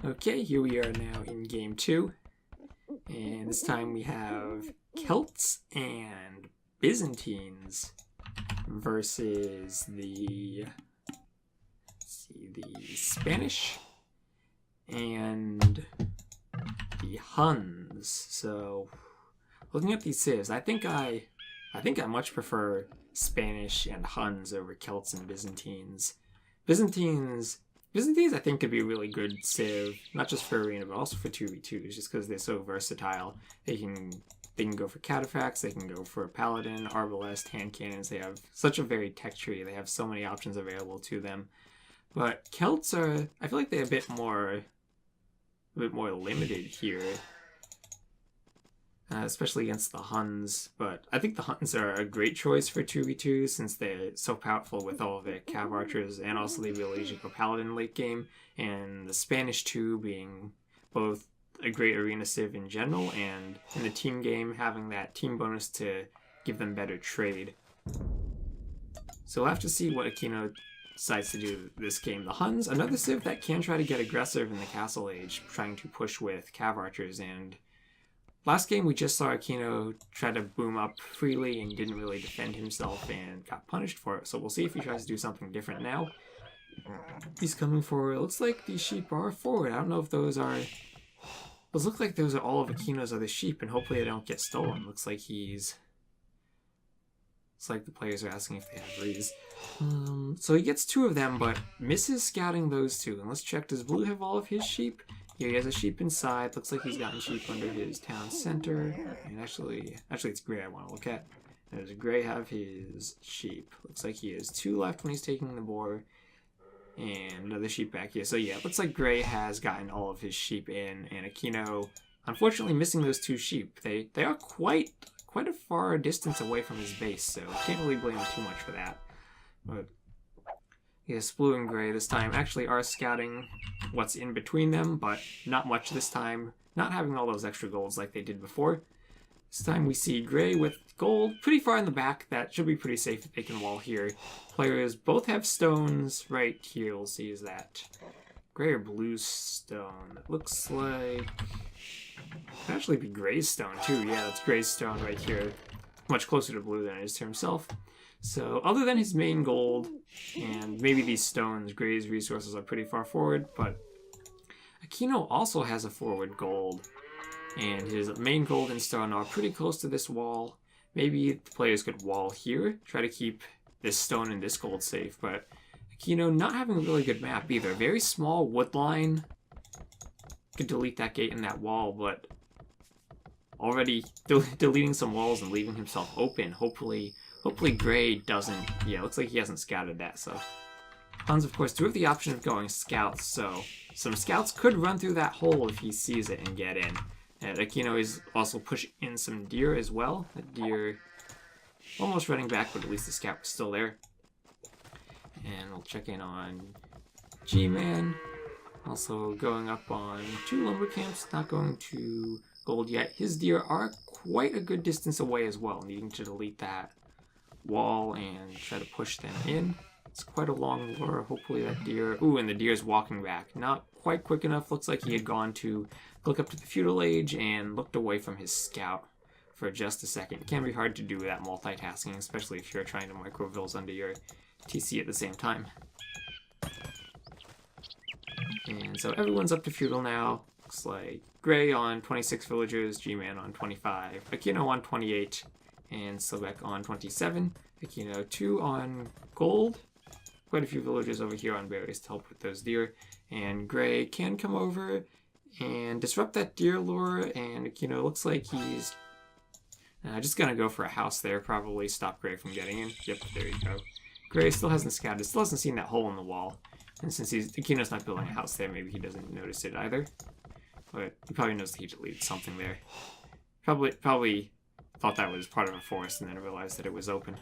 Okay, here we are now in game 2, and this time we have Celts and Byzantines versus the Spanish and the Huns. So, looking at these civs, I think I much prefer Spanish and Huns over Celts and Byzantines. Byzantines, I think, could be a really good civ, not just for arena, but also for 2v2s, just because they're so versatile. They can go for cataphracts, they can go for paladin, arbalest, hand cannons. They have such a varied tech tree. They have so many options available to them. But Celts are, I feel like they're a bit more limited here. Especially against the Huns, but I think the Huns are a great choice for 2v2 since they're so powerful with all of their cav archers and also the ability to go paladin late game, and the Spanish too being both a great arena civ in general and in the team game having that team bonus to give them better trade. So we'll have to see what Akeno decides to do this game. The Huns, another civ that can try to get aggressive in the Castle Age, trying to push with cav archers, and last game we just saw Akeno try to boom up freely and didn't really defend himself and got punished for it. So we'll see if he tries to do something different now. He's coming forward. It looks like these sheep are forward. I don't know if those are... Those look like those are all of Akeno's other sheep, and hopefully they don't get stolen. Looks like he's... It's like the players are asking if they have rees. So he gets 2 of them, but misses scouting those 2. And let's check, does Blue have all of his sheep? Yeah, he has a sheep inside. Looks like he's gotten sheep under his town center. And actually it's Gray I want to look at. Does Gray have his sheep? Looks like he has 2 left when he's taking the boar. And another sheep back here. So yeah, it looks like Gray has gotten all of his sheep in. And Akeno, unfortunately, missing those 2 sheep. They are quite a far distance away from his base, so can't really blame him too much for that. But yes, Blue and Gray this time actually are scouting what's in between them, but not much this time, not having all those extra golds like they did before. This time we see Gray with gold pretty far in the back. That should be pretty safe if they can wall here. Players both have stones right here. We'll see is that Gray or Blue's stone. It looks like... Could actually be Gray's stone too. Yeah, that's Gray's stone right here. Much closer to Blue than it is to himself. So other than his main gold and maybe these stones, Gray's resources are pretty far forward, but Akeno also has a forward gold, and his main gold and stone are pretty close to this wall. Maybe the players could wall here, try to keep this stone and this gold safe, but Akeno not having a really good map either. Very small wood line. Could delete that gate and that wall, but already deleting some walls and leaving himself open. Hopefully Gray doesn't... Yeah, looks like he hasn't scouted that, so... Huns, of course, do have the option of going scouts, so some scouts could run through that hole if he sees it and get in. And Akeno is also pushing in some deer as well. The deer almost running back, but at least the scout was still there. And we'll check in on G-Man. Also going up on 2 lumber camps, not going to gold yet. His deer are quite a good distance away as well, needing to delete that wall and try to push them in. It's quite a long lure. Hopefully that deer... Ooh, and the deer's walking back. Not quite quick enough. Looks like he had gone to look up to the feudal age and looked away from his scout for just a second. It can be hard to do that multitasking, especially if you're trying to micro-vills under your TC at the same time. And so everyone's up to feudal now. Looks like Gray on 26 villagers, G-Man on 25, Akeno on 28, and SobeK on 27. Akeno 2 on gold. Quite a few villagers over here on berries to help with those deer. And Gray can come over and disrupt that deer lure, and Akeno looks like he's just gonna go for a house there, probably stop Gray from getting in. Yep, there you go. Gray still hasn't scouted, still hasn't seen that hole in the wall. And since Akeno's not building a house there, maybe he doesn't notice it either. But he probably knows that he deleted something there. Probably thought that was part of a forest and then realized that it was open.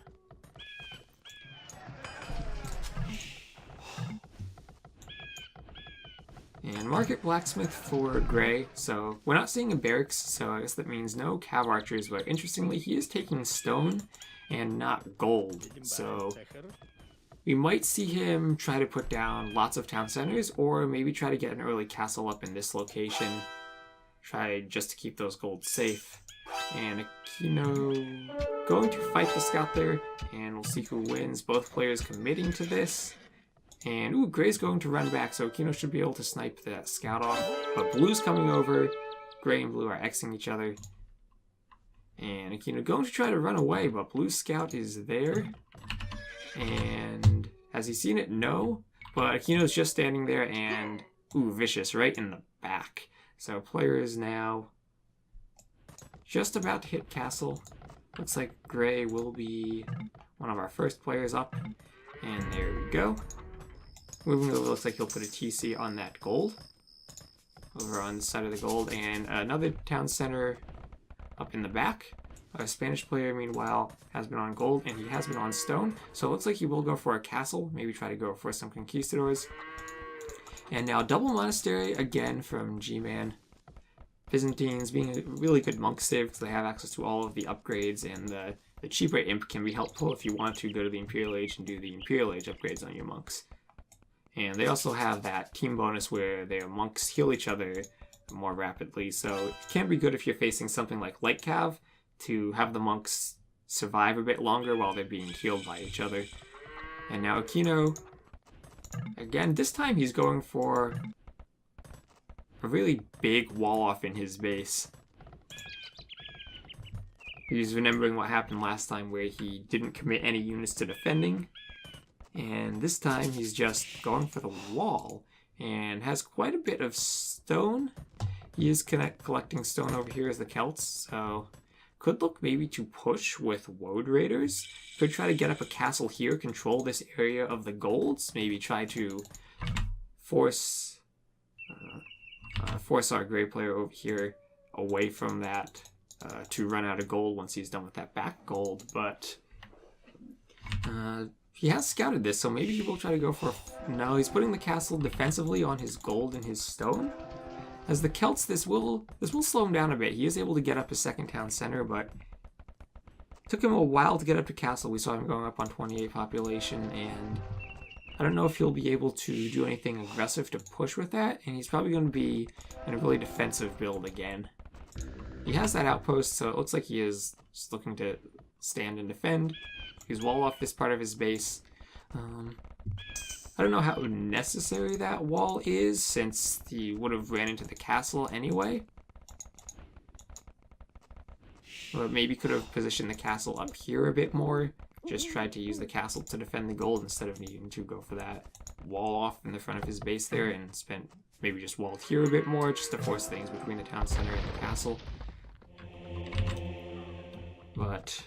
And Market Blacksmith for Gray. So we're not seeing a barracks, so I guess that means no cav archers, but interestingly he is taking stone and not gold. So We might see him try to put down lots of town centers, or maybe try to get an early castle up in this location. Try just to keep those gold safe. And Akeno going to fight the scout there, and we'll see who wins. Both players committing to this. And, ooh, Gray's going to run back, so Akeno should be able to snipe that scout off. But Blue's coming over. Gray and Blue are Xing each other. And Akeno going to try to run away, but Blue's scout is there. And has he seen it? No. But Akeno's just standing there, and, ooh, vicious, right in the back. So player is now just about to hit castle. Looks like Gray will be one of our first players up. And there we go. Moving over, looks like he'll put a TC on that gold. Over on the side of the gold. And another town center up in the back. Our Spanish player, meanwhile, has been on gold, and he has been on stone. So it looks like he will go for a castle. Maybe try to go for some conquistadors. And now double monastery again from G-Man. Byzantines being a really good monk save because they have access to all of the upgrades, and the cheaper imp can be helpful if you want to go to the Imperial Age and do the Imperial Age upgrades on your monks. And they also have that team bonus where their monks heal each other more rapidly, so it can be good if you're facing something like Light Cav to have the monks survive a bit longer while they're being healed by each other. And now Akeno, again, this time he's going for a really big wall off in his base. He's remembering what happened last time where he didn't commit any units to defending. And this time he's just going for the wall and has quite a bit of stone. He is collecting stone over here as the Celts, so could look maybe to push with Woad Raiders. Could try to get up a castle here, control this area of the golds, maybe try to force our Gray player over here away from that to run out of gold once he's done with that back gold, but he has scouted this, so maybe he will try to go for... No, he's putting the castle defensively on his gold and his stone. As the Celts, this will slow him down a bit. He is able to get up a second town center, but it took him a while to get up to castle. We saw him going up on 28 population, and I don't know if he'll be able to do anything aggressive to push with that, and he's probably going to be in a really defensive build again. He has that outpost, so it looks like he is just looking to stand and defend. He's wall off this part of his base. I don't know how necessary that wall is, since he would have ran into the castle anyway. But maybe could have positioned the castle up here a bit more. Just tried to use the castle to defend the gold instead of needing to go for that wall off in the front of his base there, and spent maybe just walled here a bit more just to force things between the town center and the castle. But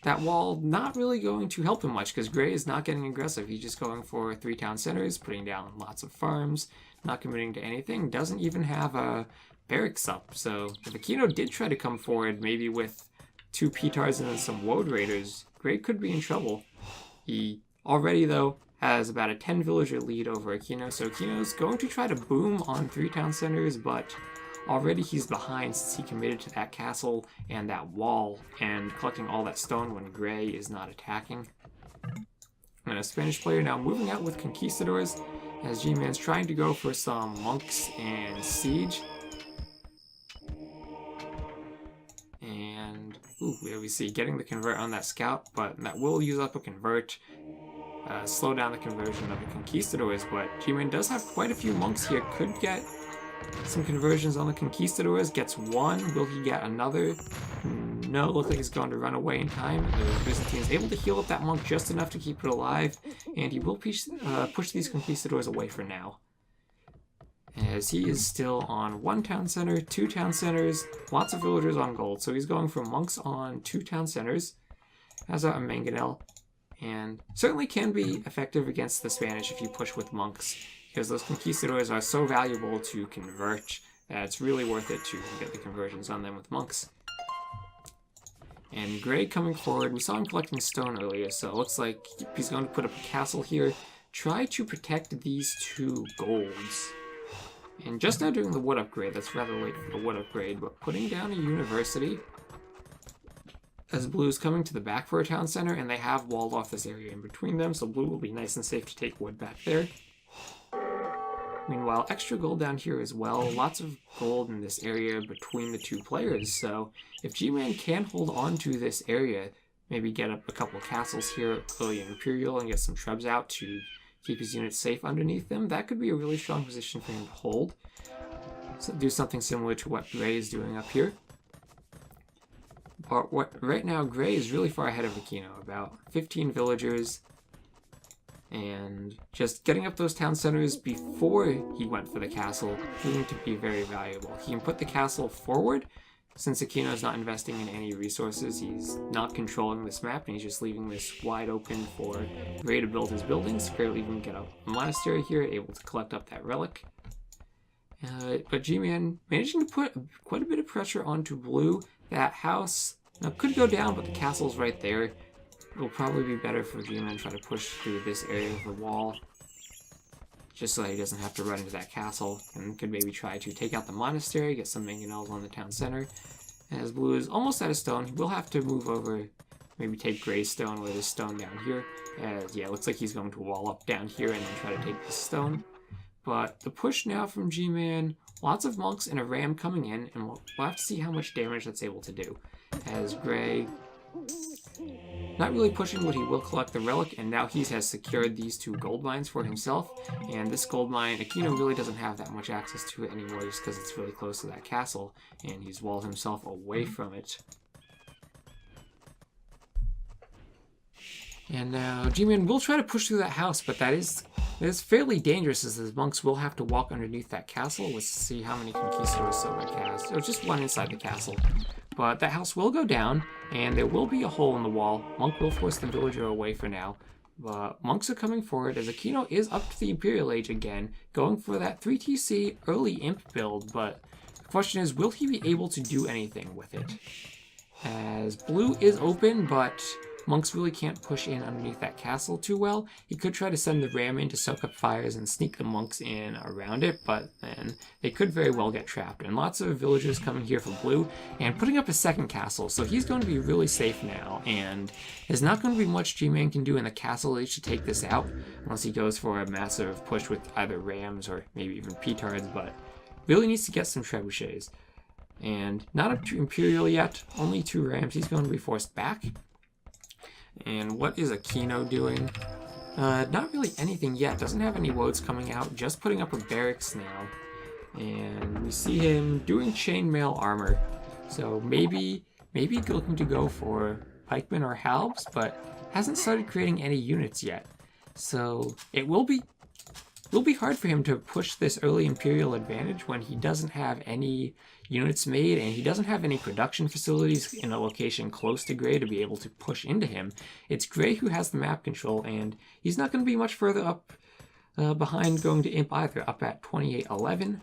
that wall not really going to help him much because Gray is not getting aggressive. He's just going for 3 town centers, putting down lots of farms, not committing to anything, doesn't even have a barracks up. So if Akeno did try to come forward, maybe with 2 Petars and then some Woad Raiders, Gray could be in trouble. He already, though, has about a 10 villager lead over Akeno, so Akeno's going to try to boom on 3 town centers, but already he's behind since he committed to that castle and that wall and collecting all that stone when Gray is not attacking. And a Spanish player now moving out with conquistadors as G-Man's trying to go for some monks and siege. And, ooh, there we see getting the convert on that scout, but that will use up a convert. Slow down the conversion of the conquistadors, but G-Man does have quite a few monks here. Could get some conversions on the conquistadors. Gets 1. Will he get another? No, looks like he's going to run away in time. The Byzantines able to heal up that monk just enough to keep it alive, and he will push these conquistadors away for now. As he is still on 1 town center, 2 town centers, lots of villagers on gold. So he's going for monks on 2 town centers. Has a mangonel, and certainly can be effective against the Spanish if you push with monks, because those conquistadors are so valuable to convert that it's really worth it to get the conversions on them with monks. And Gray coming forward, we saw him collecting stone earlier, so it looks like he's going to put up a castle here, try to protect these 2 golds. And just now doing the wood upgrade, that's rather late for the wood upgrade, but putting down a university. as Blue's coming to the back for a town center, and they have walled off this area in between them, so Blue will be nice and safe to take wood back there. Meanwhile, extra gold down here as well. Lots of gold in this area between the two players, so if G-Man can hold on to this area, maybe get up a couple castles here early in Imperial and get some trebs out to keep his units safe underneath them, that could be a really strong position for him to hold. So do something similar to what Gray is doing up here. But right now, Gray is really far ahead of Akeno, about 15 villagers, and just getting up those town centers before he went for the castle proving to be very valuable. He can put the castle forward. Since Akeno is not investing in any resources, he's not controlling this map, and he's just leaving this wide open for Gray to build his buildings. Gray will even get a monastery here, able to collect up that relic. But G-Man managing to put quite a bit of pressure onto Blue. That house could go down, but the castle's right there. It will probably be better for G-Man to try to push through this area of the wall, just so that he doesn't have to run into that castle, and could maybe try to take out the monastery, get some mangonels on the town center. As Blue is almost out of stone, he will have to move over, maybe take Gray's stone with his stone down here. As, yeah, it looks like he's going to wall up down here and then try to take this stone. But the push now from G-Man, lots of monks and a ram coming in, and we'll have to see how much damage that's able to do. As Gray, not really pushing, but he will collect the relic, and now he has secured these 2 gold mines for himself. And this gold mine, Akeno really doesn't have that much access to it anymore just because it's really close to that castle, and he's walled himself away from it. And now G-Man will try to push through that house, but that is fairly dangerous, as the monks will have to walk underneath that castle. Let's see how many conquistadors SobeK has. Oh, just 1 inside the castle. But that house will go down, and there will be a hole in the wall. Monk will force the villager away for now. But monks are coming forward, as Akeno is up to the Imperial Age again, going for that 3TC early imp build, but the question is, will he be able to do anything with it? As Blue is open, but monks really can't push in underneath that castle too well. He could try to send the ram in to soak up fires and sneak the monks in around it, but then they could very well get trapped. And lots of villagers coming here for Blue and putting up a second castle, so he's going to be really safe now, and there's not going to be much G-Man can do in the castle age to take this out, unless he goes for a massive push with either rams or maybe even petards, but really needs to get some trebuchets. And not up to Imperial yet, only 2 rams. He's going to be forced back. And what is Akeno doing? Not really anything yet. Doesn't have any woads coming out. Just putting up a barracks now. And we see him doing chainmail armor. So maybe looking to go for pikemen or halbs, but hasn't started creating any units yet. So it will be hard for him to push this early Imperial advantage when he doesn't have any units made, and he doesn't have any production facilities in a location close to Gray to be able to push into him. It's Gray who has the map control, and he's not going to be much further up behind going to Imp either, up at 2811.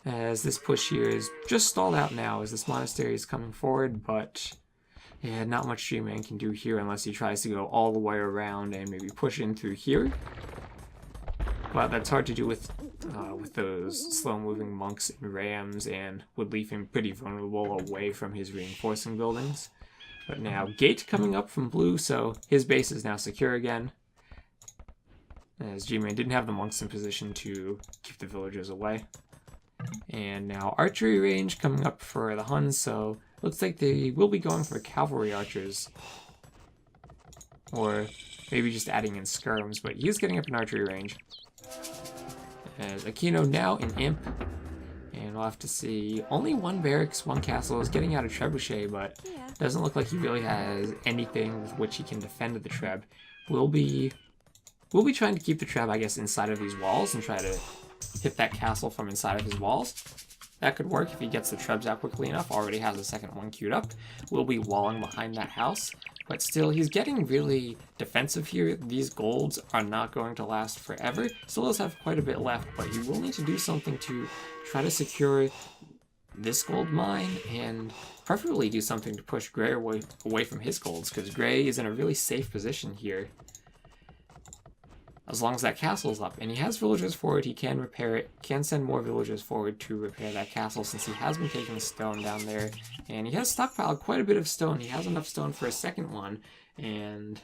As this push here is just stalled out now as this monastery is coming forward, but yeah, not much G-Man can do here unless he tries to go all the way around and maybe push in through here. But that's hard to do with those slow-moving monks and rams, and would leave him pretty vulnerable away from his reinforcing buildings. But now gate coming up from Blue, so his base is now secure again, as G-Man didn't have the monks in position to keep the villagers away. And now archery range coming up for the Huns, so looks like they will be going for cavalry archers, or maybe just adding in skirms, but he's getting up in archery range. As Akeno now in imp, and we'll have to see. Only 1 barracks, 1 castle is getting out of trebuchet, but doesn't look like he really has anything with which he can defend the treb. We'll be trying to keep the treb, I guess, inside of these walls and try to hit that castle from inside of his walls. That could work if he gets the trebs out quickly enough. Already has the second one queued up. We'll be walling behind that house. But still, he's getting really defensive here. These golds are not going to last forever. Still does have quite a bit left, but you will need to do something to try to secure this gold mine, and preferably do something to push Gray away from his golds, because Gray is in a really safe position here. as long as that castle is up. And he has villagers forward, he can repair it, can send more villagers forward to repair that castle since he has been taking stone down there. And he has stockpiled quite a bit of stone. He has enough stone for a second one. And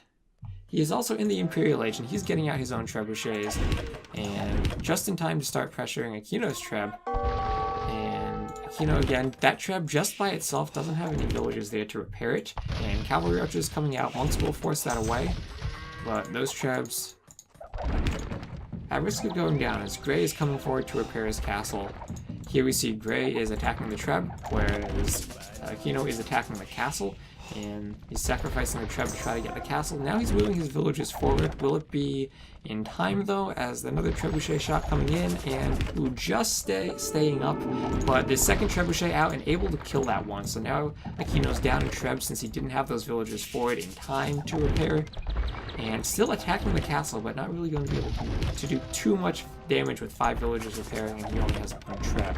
he is also in the Imperial Age, and he's getting out his own trebuchets. And just in time to start pressuring Akeno's treb. And Akeno, again, that treb just by itself doesn't have any villagers there to repair it. And cavalry archers coming out, monks will force that away. But those trebs at risk of going down as Gray is coming forward to repair his castle. Here we see Gray is attacking the treb, whereas Akeno is attacking the castle, and he's sacrificing the treb to try to get the castle. Now he's moving his villagers forward. Will it be in time though, as another trebuchet shot coming in, and ooh, just staying up, but the second trebuchet out and able to kill that one. So now Akeno's down in treb since he didn't have those villagers forward in time to repair. And still attacking the castle, but not really going to be able to do too much damage with 5 villagers repairing, and he only has 1 treb.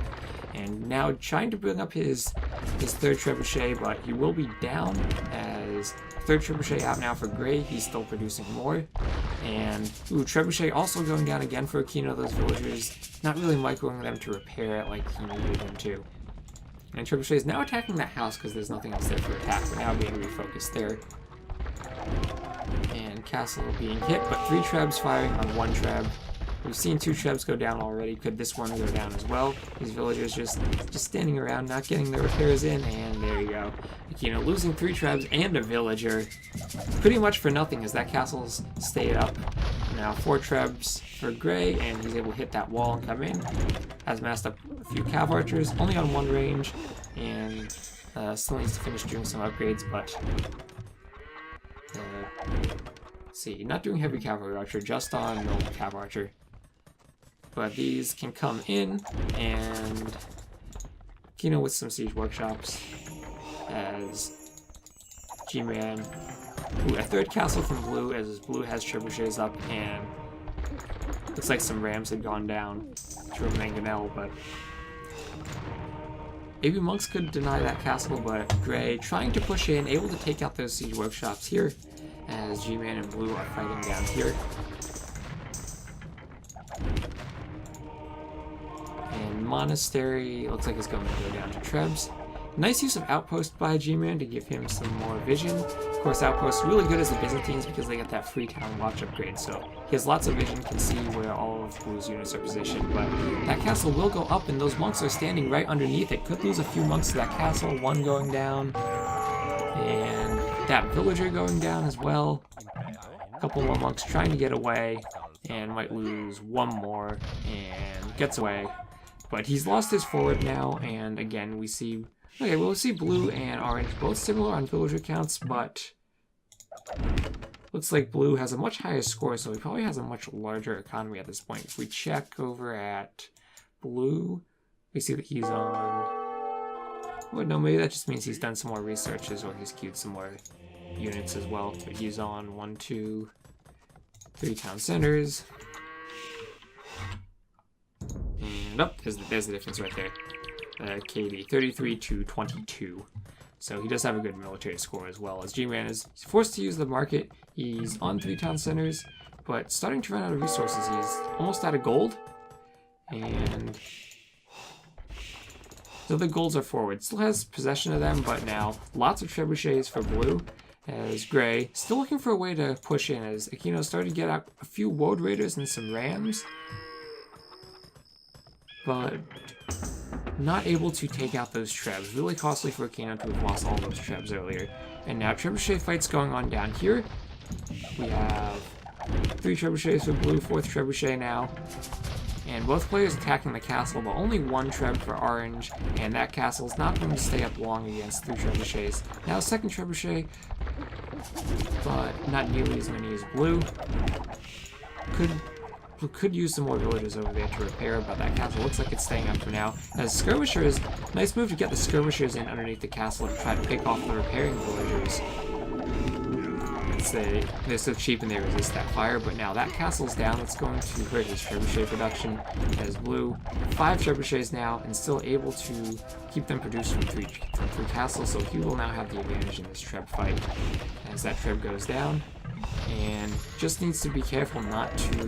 And now trying to bring up his third trebuchet, but he will be down as third trebuchet out now for Gray. He's still producing more. And ooh, trebuchet also going down again for Akeno, those villagers. Not really microing them to repair it like he needed them to. And trebuchet is now attacking that house because there's nothing else there for attack, but now being refocused there. And castle being hit, but 3 trebs firing on 1 treb. We've seen 2 trebs go down already. Could this one go down as well? These villagers just standing around, not getting their repairs in, and there you go. Akeno losing 3 trebs and a villager. Pretty much for nothing as that castle's stayed up. Now 4 trebs for Gray, and he's able to hit that wall and come in. Has massed up a few cav archers, only on 1 range, and still needs to finish doing some upgrades, but let's see, not doing heavy cavalry archer, just on normal cav archer. But these can come in, and Akeno with some siege workshops as G-Man. Ooh, a 3rd castle from blue, as blue has trebuchets up, and looks like some rams had gone down to a mangonel, but maybe monks could deny that castle, but Gray trying to push in, able to take out those siege workshops here, as G-Man and blue are fighting down here. And Monastery looks like it's going to go down to trebs. Nice use of Outpost by G-Man to give him some more vision. Of course, Outpost really good as the Byzantines because they get that free town watch upgrade, so he has lots of vision, can see where all of Blue's units are positioned. But that castle will go up, and those monks are standing right underneath it. Could lose a few monks to that castle, 1 going down, and that villager going down as well. A couple more monks trying to get away, and might lose 1 more, and gets away. But he's lost his forward now, and again we see, okay, we'll see blue and orange both similar on villager counts, but looks like blue has a much higher score, so he probably has a much larger economy at this point. If we check over at blue, we see that he's on, well, no, maybe that just means he's done some more researches or he's queued some more units as well. But he's on 1, 2, 3 town centers. And up, there's the difference right there. KD 33 to 22. So he does have a good military score as well, as G-Man is forced to use the market. He's on 3 town centers, but starting to run out of resources. He's almost out of gold, and so the golds are forward. Still has possession of them, but now lots of trebuchets for blue, as Gray still looking for a way to push in, as Akeno started to get out a few Woad Raiders and some rams, but not able to take out those trebs. Really costly for Akeno to have lost all those trebs earlier. And now trebuchet fights going on down here. We have 3 trebuchets for blue, 4th trebuchet now. And both players attacking the castle, but only 1 treb for orange, and that castle's not going to stay up long against 3 trebuchets. Now 2nd trebuchet, but not nearly as many as blue. Could use some more villagers over there to repair, but that castle looks like it's staying up for now. As skirmishers, nice move to get the skirmishers in underneath the castle to try to pick off the repairing villagers. They're so cheap and they resist that fire, but now that castle's down. It's going to hurt his trebuchet production, as blue 5 trebuchets now and still able to keep them produced from 3 castles, so he will now have the advantage in this treb fight. As that treb goes down, and just needs to be careful not to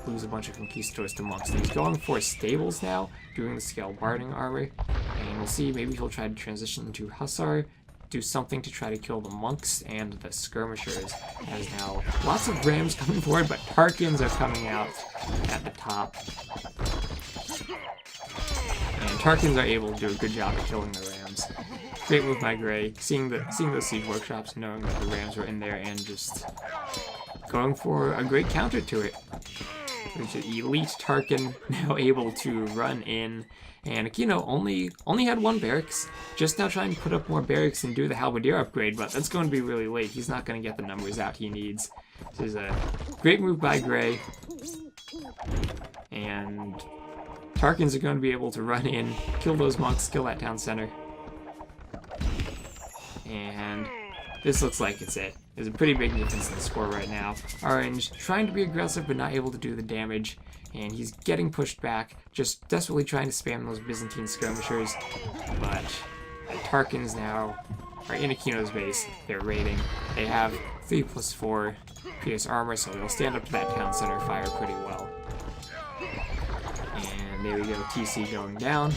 lose a bunch of conquistadors to monks. And he's going for stables now, doing the scale barding armor, and we'll see, maybe he'll try to transition into hussar, do something to try to kill the monks and the skirmishers, as now lots of rams coming forward, but Tarkans are coming out at the top. And Tarkans are able to do a good job at killing the rams. Great move by Gray, seeing those siege workshops, knowing that the rams were in there, and just going for a great counter to it. Which is elite Tarkan now able to run in, and Akeno only had one barracks, just now trying to put up more barracks and do the halberdier upgrade, but that's going to be really late. He's not going to get the numbers out he needs. This is a great move by Gray, and Tarkans are going to be able to run in, kill those monks, kill that town center. And this looks like it's it. There's a pretty big difference in the score right now. Orange trying to be aggressive but not able to do the damage, and he's getting pushed back, just desperately trying to spam those Byzantine skirmishers. But the Tarkans now are in Akeno's base. They're raiding. They have 3+4 pierce armor, so they'll stand up to that town center fire pretty well. And there we go, TC going down.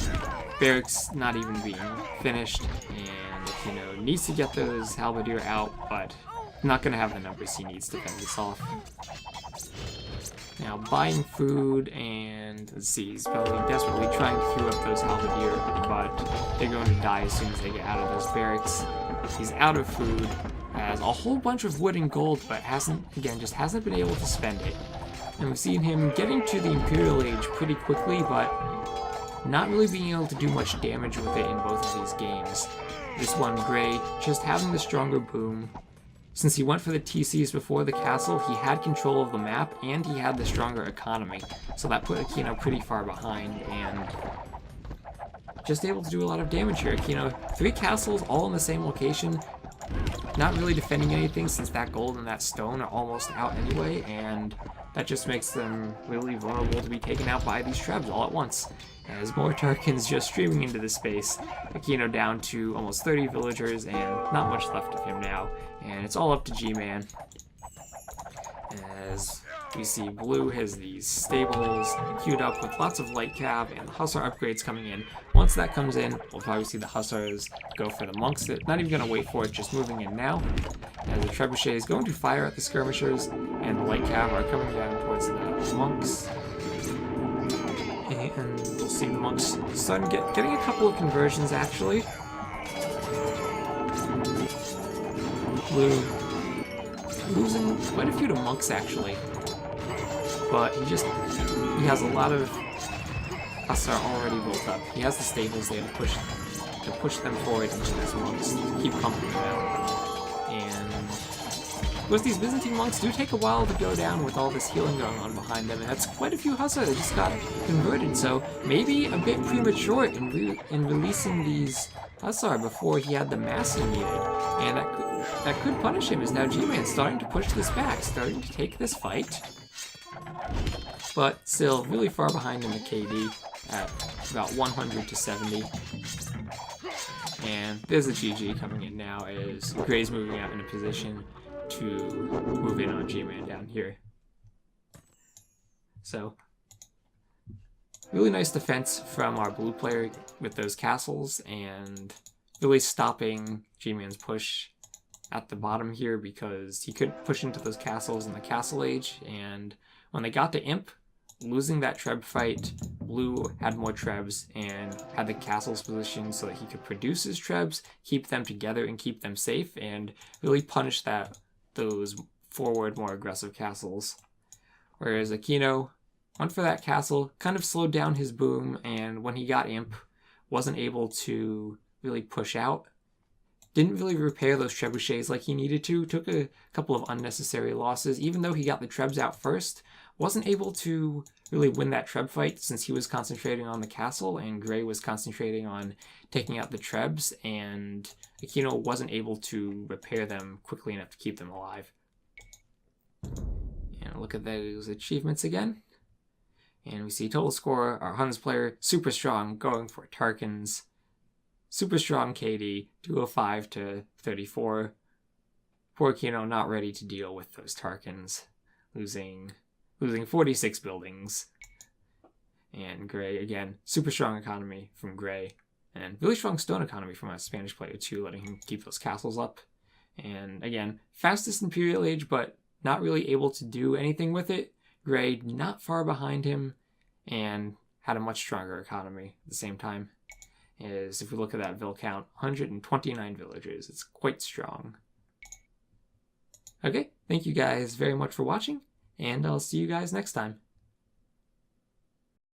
Barracks not even being finished, and Akeno needs to get those halberdier out, but not going to have the numbers he needs to fend this off. Now buying food, and let's see, he's probably desperately trying to queue up those halberdier, but they're going to die as soon as they get out of those barracks. He's out of food, has a whole bunch of wood and gold, but hasn't been able to spend it. And we've seen him getting to the Imperial Age pretty quickly, but not really being able to do much damage with it in both of these games. This one, Gray, just having the stronger boom. Since he went for the TCs before the castle, he had control of the map, and he had the stronger economy. So that put Akeno pretty far behind, and just able to do a lot of damage here. Akeno, 3 castles all in the same location, not really defending anything since that gold and that stone are almost out anyway, and that just makes them really vulnerable to be taken out by these trebs all at once. As more Tarkans just streaming into the space, Akeno down to almost 30 villagers and not much left of him now. And it's all up to G-Man. As we see Blue has these stables queued up with lots of light cav and the Hussar upgrades coming in. Once that comes in, we'll probably see the Hussars go for the monks. They're not even going to wait for it, just moving in now. As the Trebuchet is going to fire at the skirmishers, and the light cav are coming down towards the monks. And we'll see the monks starting getting a couple of conversions actually. Blue losing quite a few to monks actually, but he has a lot of Hussar already built up. He has the stables there to push them forward into these monks, to keep pumping them out. And of course these Byzantine monks do take a while to go down with all this healing going on behind them, and that's quite a few Hussar that just got converted, so maybe a bit premature in releasing these Hussar before he had the mass he needed, and that could punish him, as now G-Man's starting to push this back, starting to take this fight, but still really far behind in the KD at about 100 to 70. And there's a GG coming in now as Gray's moving out in a position to move in on G-Man down here. So, really nice defense from our blue player with those castles, and really stopping G-Man's push at the bottom here, because he could push into those castles in the Castle Age, and when they got to Imp, losing that Treb fight, Blue had more Trebs and had the castles positioned so that he could produce his Trebs, keep them together and keep them safe, and really punish those forward, more aggressive castles. Whereas Akeno went for that castle, kind of slowed down his boom, and when he got Imp, wasn't able to really push out. Didn't really repair those trebuchets like he needed to, took a couple of unnecessary losses, even though he got the Trebs out first. Wasn't able to really win that Treb fight since he was concentrating on the castle and Gray was concentrating on taking out the Trebs, and Akeno wasn't able to repair them quickly enough to keep them alive. And look at those achievements again. And we see total score, our Huns player, super strong, going for Tarkans. Super strong KD, 205 to 34. poor Akeno not ready to deal with those Tarkans, losing 46 buildings. And Gray, again, super strong economy from Gray. And really strong stone economy from a Spanish player too, letting him keep those castles up. And again, fastest Imperial Age, but not really able to do anything with it. Gray not far behind him and had a much stronger economy at the same time. Is if we look at that vill count, 129 villagers. It's quite strong. Okay, thank you guys very much for watching, and I'll see you guys next time.